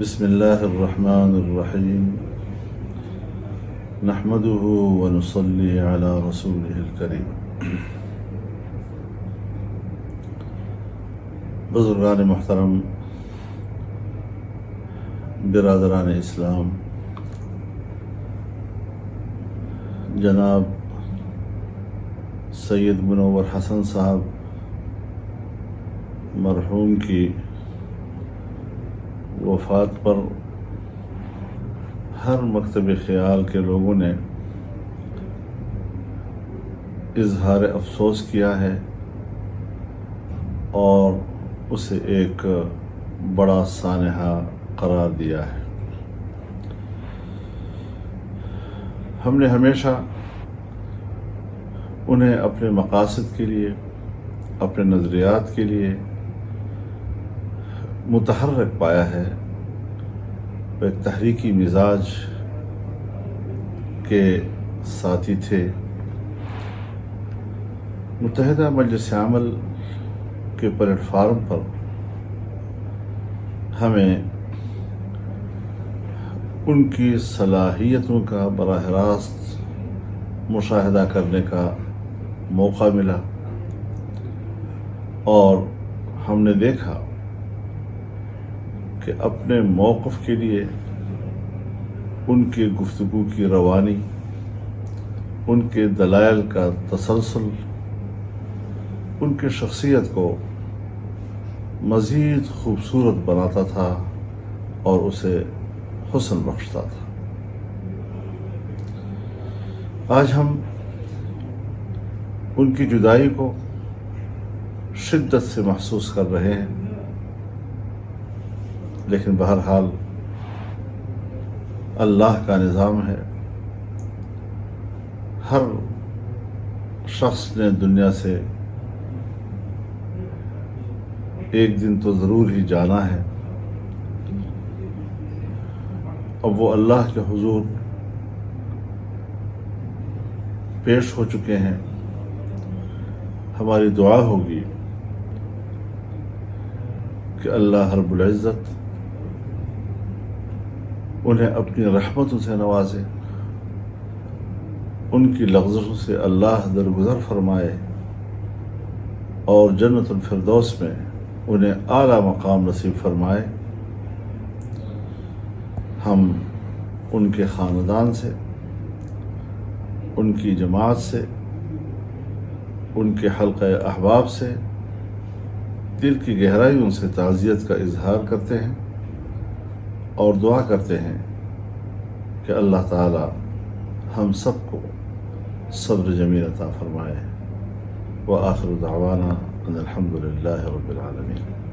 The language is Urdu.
بسم اللہ الرحمن الرحیم نحمده ونصلی علی رسولہ الکریم۔ بزرگان محترم، برادران اسلام، جناب سید منور حسن صاحب مرحوم کی وفات پر ہر مکتب خیال کے لوگوں نے اظہار افسوس کیا ہے اور اسے ایک بڑا سانحہ قرار دیا ہے۔ ہم نے ہمیشہ انہیں اپنے مقاصد کے لیے، اپنے نظریات کے لیے متحرک پایا ہے۔ وہ ایک تحریکی مزاج کے ساتھی تھے۔ متحدہ مجلس عمل کے پلیٹ فارم پر ہمیں ان کی صلاحیتوں کا براہ راست مشاہدہ کرنے کا موقع ملا اور ہم نے دیکھا کہ اپنے موقف کے لیے ان کی گفتگو کی روانی، ان کے دلائل کا تسلسل، ان کی شخصیت کو مزید خوبصورت بناتا تھا اور اسے حسن بخشتا تھا۔ آج ہم ان کی جدائی کو شدت سے محسوس کر رہے ہیں، لیکن بہرحال اللہ کا نظام ہے۔ ہر شخص نے دنیا سے ایک دن تو ضرور ہی جانا ہے۔ اب وہ اللہ کے حضور پیش ہو چکے ہیں۔ ہماری دعا ہوگی کہ اللہ رب العزت انہیں اپنی رحمتوں سے نوازے، ان کی لغزشوں سے اللہ درگزر فرمائے اور جنت الفردوس میں انہیں اعلیٰ مقام نصیب فرمائے۔ ہم ان کے خاندان سے، ان کی جماعت سے، ان کے حلقہ احباب سے دل کی گہرائیوں سے تعزیت کا اظہار کرتے ہیں اور دعا کرتے ہیں کہ اللہ تعالی ہم سب کو صبر جمیل عطا فرمائے۔ وآخر دعوانا ان الحمد للہ رب العالمین۔